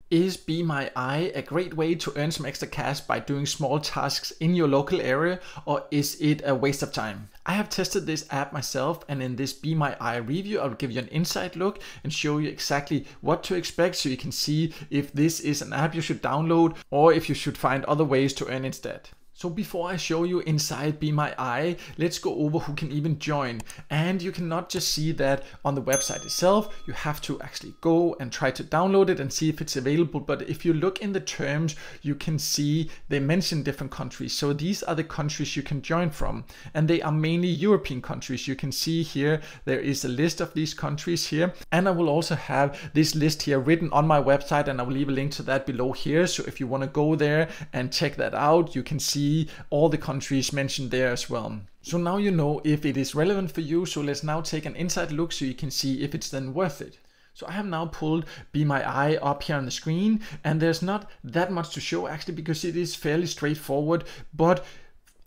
Is BeMyEye a great way to earn some extra cash by doing small tasks in your local area, or is it a waste of time? I have tested this app myself, and in this BeMyEye review I'll give you an inside look and show you exactly what to expect, so you can see if this is an app you should download or if you should find other ways to earn instead. So before I show you inside BeMyEye, let's go over who can even join. And you cannot just see that on the website itself, you have to actually go and try to download it and see if it's available. But if you look in the terms, you can see they mention different countries. So these are the countries you can join from, and they are mainly European countries. You can see here, there is a list of these countries here. And I will also have this list here written on my website, and I will leave a link to that below here. So if you want to go there and check that out, you can see all the countries mentioned there as well. So now you know if it is relevant for you. So let's now take an inside look so you can see if it's then worth it. So I have now pulled BeMyEye up here on the screen, and there's not that much to show actually, because it is fairly straightforward, but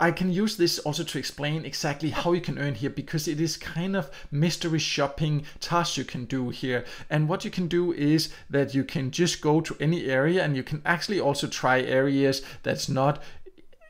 I can use this also to explain exactly how you can earn here, because it is kind of mystery shopping tasks you can do here. And what you can do is that you can just go to any area, and you can actually also try areas that's not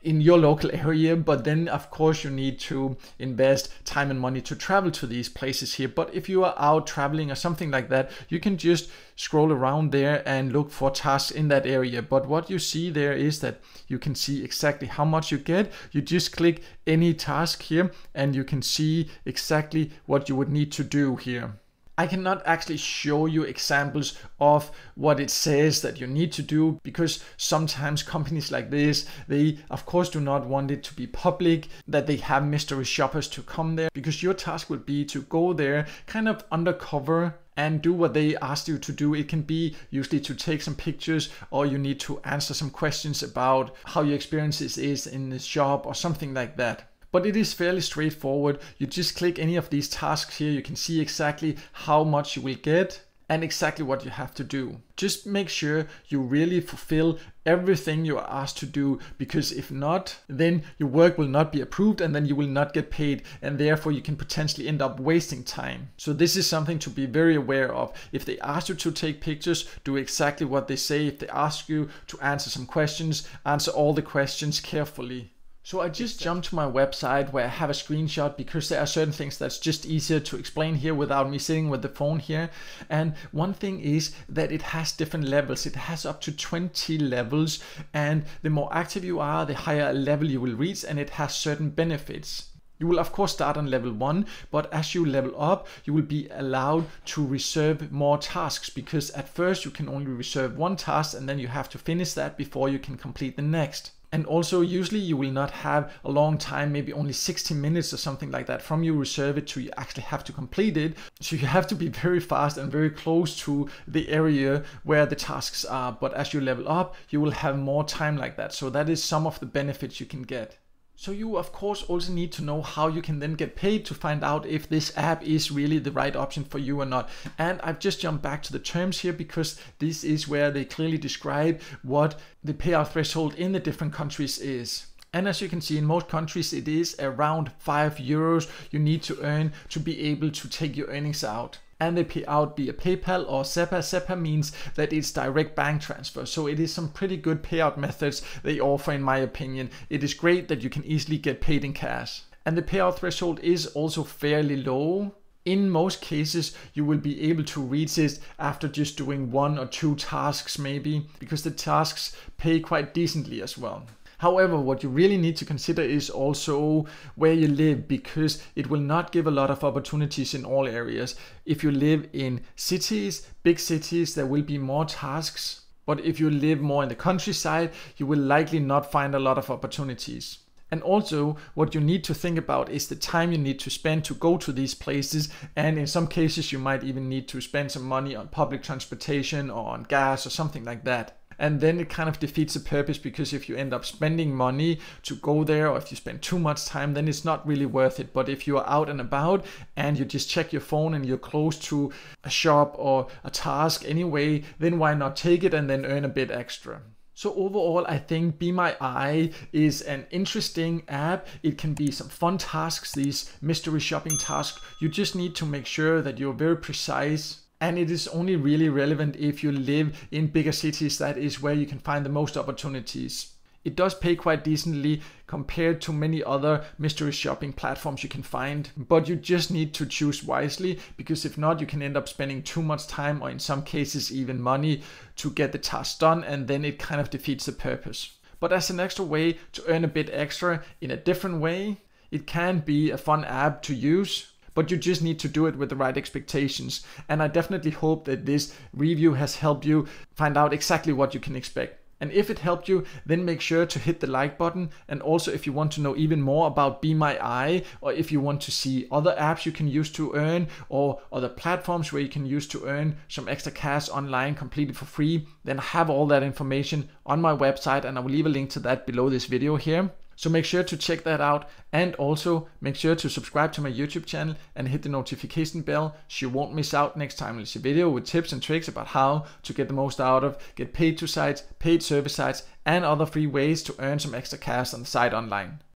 in your local area, but then of course you need to invest time and money to travel to these places here. But if you are out traveling or something like that, you can just scroll around there and look for tasks in that area. But what you see there is that you can see exactly how much you get. You just click any task here and you can see exactly what you would need to do here. I cannot actually show you examples of what it says that you need to do, because sometimes companies like this, they of course do not want it to be public, that they have mystery shoppers to come there, because your task would be to go there kind of undercover and do what they asked you to do. It can be usually to take some pictures, or you need to answer some questions about how your experiences is in the shop or something like that. But it is fairly straightforward. You just click any of these tasks here. You can see exactly how much you will get and exactly what you have to do. Just make sure you really fulfill everything you are asked to do, because if not, then your work will not be approved and then you will not get paid, and therefore you can potentially end up wasting time. So this is something to be very aware of. If they ask you to take pictures, do exactly what they say. If they ask you to answer some questions, answer all the questions carefully. So I just jumped to my website where I have a screenshot, because there are certain things that's just easier to explain here without me sitting with the phone here. And one thing is that it has different levels. It has up to 20 levels, and the more active you are, the higher level you will reach, and it has certain benefits. You will of course start on level 1, but as you level up, you will be allowed to reserve more tasks, because at first you can only reserve one task, and then you have to finish that before you can complete the next. And also usually you will not have a long time, maybe only 60 minutes or something like that, from you reserve it to you actually have to complete it. So you have to be very fast and very close to the area where the tasks are. But as you level up, you will have more time like that. So that is some of the benefits you can get. So you of course also need to know how you can then get paid to find out if this app is really the right option for you or not. And I've just jumped back to the terms here, because this is where they clearly describe what the payout threshold in the different countries is. And as you can see, in most countries it is around €5 you need to earn to be able to take your earnings out. And they pay out via PayPal or SEPA. SEPA means that it's direct bank transfer. So it is some pretty good payout methods they offer, in my opinion. It is great that you can easily get paid in cash. And the payout threshold is also fairly low. In most cases, you will be able to reach it after just doing 1 or 2 tasks maybe, because the tasks pay quite decently as well. However, what you really need to consider is also where you live, because it will not give a lot of opportunities in all areas. If you live in cities, big cities, there will be more tasks. But if you live more in the countryside, you will likely not find a lot of opportunities. And also what you need to think about is the time you need to spend to go to these places. And in some cases, you might even need to spend some money on public transportation or on gas or something like that. And then it kind of defeats the purpose, because if you end up spending money to go there, or if you spend too much time, then it's not really worth it. But if you are out and about and you just check your phone and you're close to a shop or a task anyway, then why not take it and then earn a bit extra? So overall, I think BeMyEye is an interesting app. It can be some fun tasks, these mystery shopping tasks. You just need to make sure that you're very precise And it is only really relevant if you live in bigger cities. That is where you can find the most opportunities. It does pay quite decently compared to many other mystery shopping platforms you can find, but you just need to choose wisely, because if not, you can end up spending too much time, or in some cases even money, to get the task done, and then it kind of defeats the purpose. But as an extra way to earn a bit extra in a different way, it can be a fun app to use, but you just need to do it with the right expectations. And I definitely hope that this review has helped you find out exactly what you can expect. And if it helped you, then make sure to hit the like button. And also, if you want to know even more about BeMyEye, or if you want to see other apps you can use to earn, or other platforms where you can use to earn some extra cash online completely for free, then I have all that information on my website, and I will leave a link to that below this video here. So make sure to check that out, and also make sure to subscribe to my YouTube channel and hit the notification bell so you won't miss out next time there's a video with tips and tricks about how to get the most out of, get paid to sites, paid service sites, and other free ways to earn some extra cash on the site online.